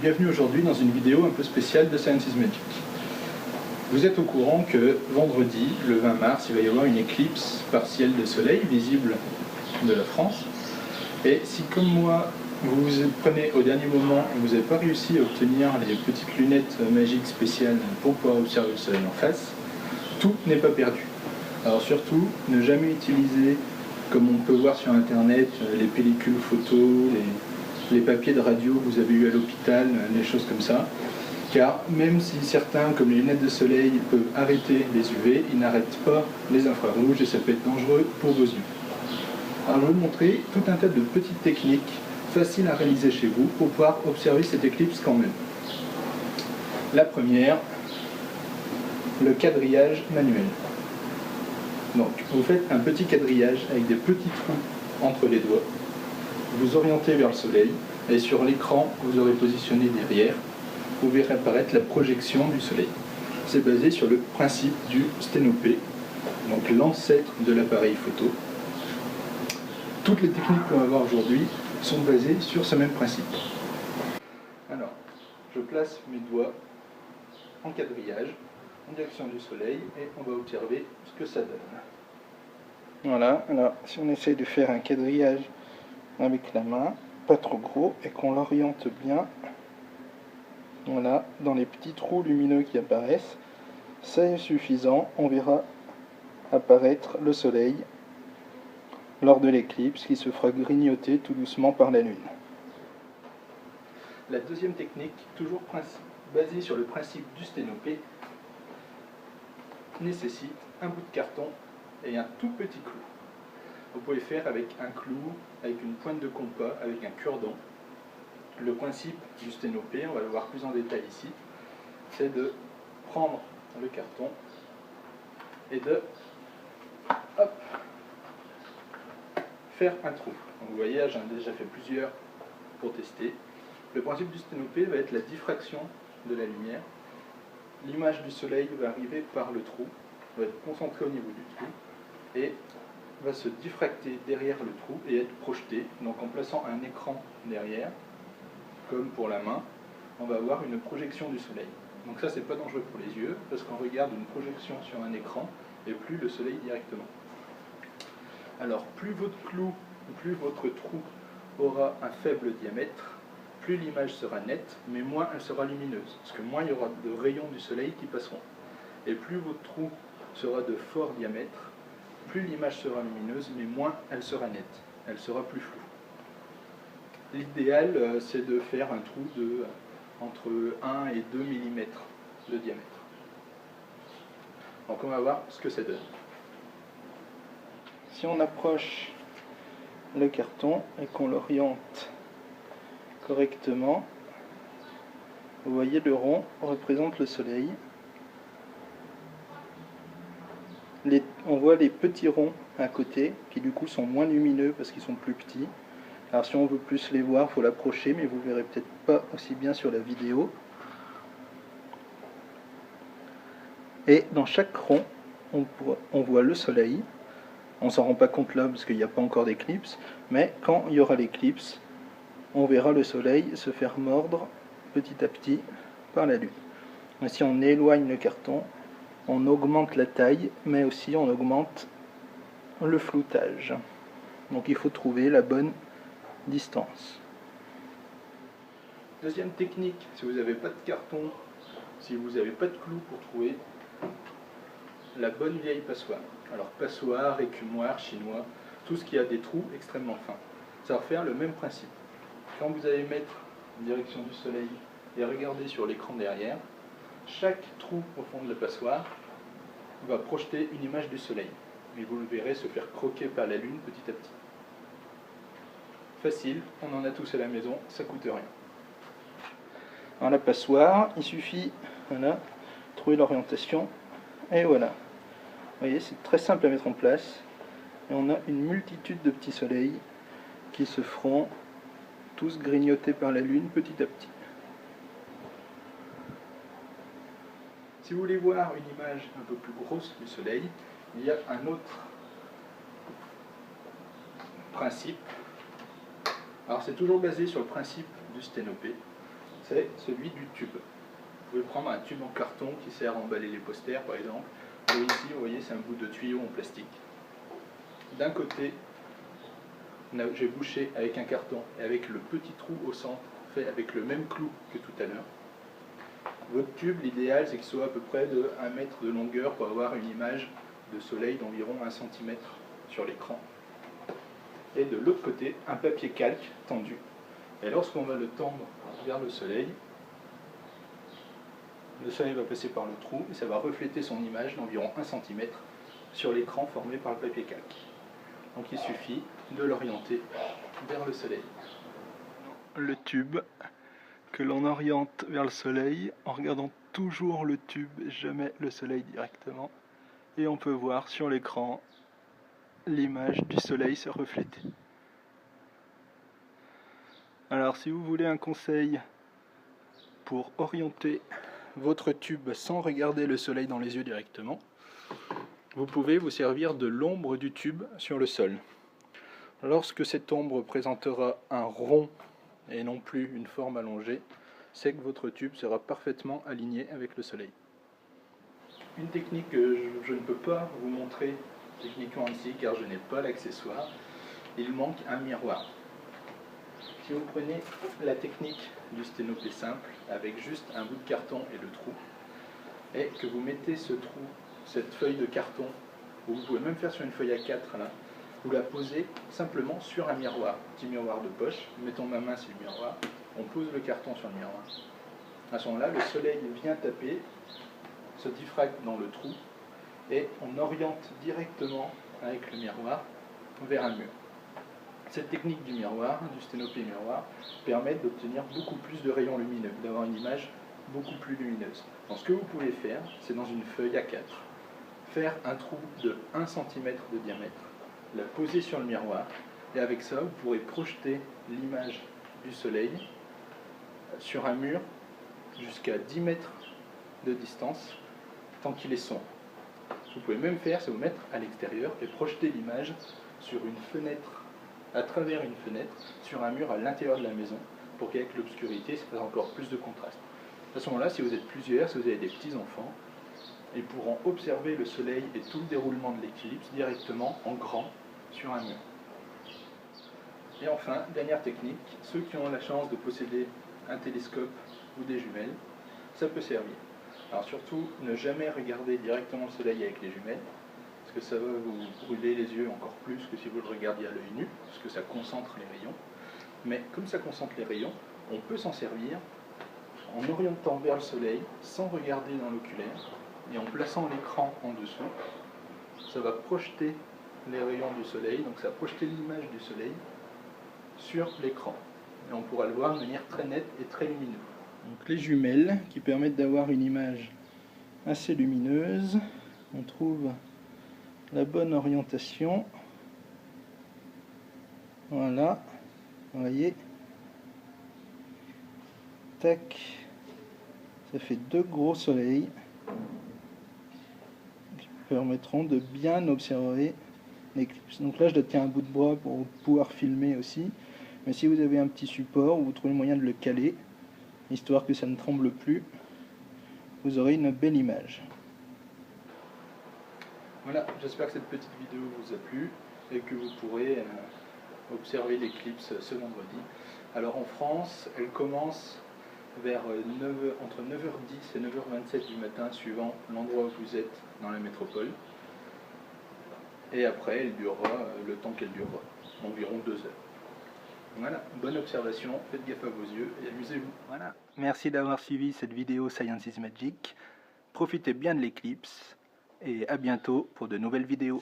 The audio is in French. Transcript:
bienvenue aujourd'hui dans une vidéo un peu spéciale de Science is Magic. Vous êtes au courant que vendredi, le 20 mars, il va y avoir une éclipse partielle de soleil visible de la France. Et si comme moi, vous vous prenez au dernier moment et vous n'avez pas réussi à obtenir les petites lunettes magiques spéciales pour pouvoir observer le soleil en face, tout n'est pas perdu. Alors surtout, ne jamais utiliser, comme on peut voir sur internet, les pellicules photos, les papiers de radio que vous avez eu à l'hôpital, les choses comme ça. Car même si certains, comme les lunettes de soleil, peuvent arrêter les UV, ils n'arrêtent pas les infrarouges et ça peut être dangereux pour vos yeux. Alors je vais vous montrer tout un tas de petites techniques faciles à réaliser chez vous pour pouvoir observer cette éclipse quand même. La première, le quadrillage manuel. Donc vous faites un petit quadrillage avec des petits trous entre les doigts. Vous orientez vers le soleil et sur l'écran vous aurez positionné derrière, vous verrez apparaître la projection du soleil. C'est basé sur le principe du sténopé, donc l'ancêtre de l'appareil photo. Toutes les techniques qu'on va voir aujourd'hui sont basées sur ce même principe. Alors, je place mes doigts en quadrillage, en direction du soleil, et on va observer ce que ça donne. Voilà, alors si on essaye de faire un quadrillage avec la main, pas trop gros, et qu'on l'oriente bien, voilà, dans les petits trous lumineux qui apparaissent, c'est suffisant, on verra apparaître le soleil lors de l'éclipse qui se fera grignoter tout doucement par la lune. La deuxième technique, toujours basée sur le principe du sténopé, nécessite un bout de carton et un tout petit clou. Vous pouvez faire avec un clou, avec une pointe de compas, avec un cure-dent. Le principe du sténopé, on va le voir plus en détail ici, c'est de prendre le carton et de faire un trou. Donc vous voyez, j'en ai déjà fait plusieurs pour tester. Le principe du sténopé va être la diffraction de la lumière. L'image du soleil va arriver par le trou, va être concentrée au niveau du trou et va se diffracter derrière le trou et être projetée. Donc en plaçant un écran derrière, comme pour la main, on va avoir une projection du soleil. Donc ça, c'est pas dangereux pour les yeux, parce qu'on regarde une projection sur un écran et plus le soleil directement. Alors, plus votre clou, plus votre trou aura un faible diamètre, plus l'image sera nette, mais moins elle sera lumineuse, parce que moins il y aura de rayons du soleil qui passeront. Et plus votre trou sera de fort diamètre, plus l'image sera lumineuse, mais moins elle sera nette, elle sera plus floue. L'idéal, c'est de faire un trou de entre 1 et 2 mm de diamètre. Donc on va voir ce que ça donne. Si on approche le carton et qu'on l'oriente correctement, vous voyez le rond représente le soleil. On voit les petits ronds à côté qui du coup sont moins lumineux parce qu'ils sont plus petits. Alors si on veut plus les voir, il faut l'approcher, mais vous ne verrez peut-être pas aussi bien sur la vidéo. Et dans chaque rond, on voit le soleil. On ne s'en rend pas compte là parce qu'il n'y a pas encore d'éclipse, mais quand il y aura l'éclipse, on verra le soleil se faire mordre petit à petit par la lune. Et si on éloigne le carton, on augmente la taille, mais aussi on augmente le floutage. Donc il faut trouver la bonne distance. Deuxième technique, si vous n'avez pas de carton, si vous n'avez pas de clou pour trouver la bonne vieille passoire. Alors passoire, écumoire, chinois, tout ce qui a des trous extrêmement fins. Ça va faire le même principe. Quand vous allez mettre en direction du soleil et regarder sur l'écran derrière, chaque trou au fond de la passoire va projeter une image du soleil. Et vous le verrez se faire croquer par la lune petit à petit. Facile, on en a tous à la maison, ça coûte rien. Dans la passoire, il suffit, voilà, trouver l'orientation, et voilà. Vous voyez, c'est très simple à mettre en place, et on a une multitude de petits soleils qui se feront tous grignotés par la lune petit à petit. Si vous voulez voir une image un peu plus grosse du soleil, il y a un autre principe. Alors c'est toujours basé sur le principe du sténopé. c'est celui du tube. Vous pouvez prendre un tube en carton qui sert à emballer les posters par exemple. Et ici, vous voyez, c'est un bout de tuyau en plastique. D'un côté, j'ai bouché avec un carton et avec le petit trou au centre, fait avec le même clou que tout à l'heure. Votre tube, l'idéal, c'est qu'il soit à peu près de 1 mètre de longueur pour avoir une image de soleil d'environ 1 cm sur l'écran. Et de l'autre côté, un papier calque tendu. Et lorsqu'on va le tendre vers le soleil va passer par le trou et ça va refléter son image d'environ 1 cm sur l'écran formé par le papier calque. Donc il suffit de l'orienter vers le soleil. Le tube que l'on oriente vers le soleil en regardant toujours le tube, jamais le soleil directement. Et on peut voir sur l'écran l'image du soleil se refléter. Alors si vous voulez un conseil pour orienter votre tube sans regarder le soleil dans les yeux directement, vous pouvez vous servir de l'ombre du tube sur le sol. Lorsque cette ombre présentera un rond et non plus une forme allongée, c'est que votre tube sera parfaitement aligné avec le soleil. Une technique que je ne peux pas vous montrer techniquement ici car je n'ai pas l'accessoire, il manque un miroir. Si vous prenez la technique du sténopé simple avec juste un bout de carton et le trou, et que vous mettez ce trou, cette feuille de carton, ou vous pouvez même faire sur une feuille A4 là, vous la posez simplement sur un miroir, petit miroir de poche, mettons ma main sur le miroir, on pose le carton sur le miroir. À ce moment-là, le soleil vient taper, se diffracte dans le trou, et on oriente directement avec le miroir vers un mur. Cette technique du miroir, du sténopé miroir, permet d'obtenir beaucoup plus de rayons lumineux, d'avoir une image beaucoup plus lumineuse. Donc ce que vous pouvez faire, c'est dans une feuille A4, faire un trou de 1 cm de diamètre, la poser sur le miroir, et avec ça, vous pourrez projeter l'image du soleil sur un mur jusqu'à 10 mètres de distance, tant qu'il est sombre. Ce que vous pouvez même faire, c'est vous mettre à l'extérieur et projeter l'image sur une fenêtre, à travers une fenêtre, sur un mur à l'intérieur de la maison, pour qu'avec l'obscurité, ça fasse encore plus de contraste. À ce moment-là, si vous êtes plusieurs, si vous avez des petits-enfants, ils pourront observer le soleil et tout le déroulement de l'éclipse directement en grand sur un mur. Et enfin, dernière technique, ceux qui ont la chance de posséder un télescope ou des jumelles, ça peut servir. Alors surtout, ne jamais regarder directement le soleil avec les jumelles, parce que ça va vous brûler les yeux encore plus que si vous le regardiez à l'œil nu, parce que ça concentre les rayons. Mais comme ça concentre les rayons, on peut s'en servir en orientant vers le soleil, sans regarder dans l'oculaire, et en plaçant l'écran en dessous. Ça va projeter les rayons du soleil, donc ça va projeter l'image du soleil sur l'écran. Et on pourra le voir de manière très nette et très lumineuse. Donc les jumelles qui permettent d'avoir une image assez lumineuse. On trouve la bonne orientation. Voilà, vous voyez. Tac, ça fait 2 gros soleils qui permettront de bien observer l'éclipse. Donc là je tiens un bout de bois pour pouvoir filmer aussi, mais si vous avez un petit support ou vous trouvez le moyen de le caler, histoire que ça ne tremble plus, vous aurez une belle image. Voilà, j'espère que cette petite vidéo vous a plu et que vous pourrez observer l'éclipse ce vendredi. Alors en France, elle commence vers entre 9h10 et 9h27 du matin, suivant l'endroit où vous êtes dans la métropole. Et après, elle durera le temps qu'elle durera, environ 2 heures. Voilà, bonne observation, faites gaffe à vos yeux et amusez-vous. Voilà, merci d'avoir suivi cette vidéo Science is Magic. Profitez bien de l'éclipse et à bientôt pour de nouvelles vidéos.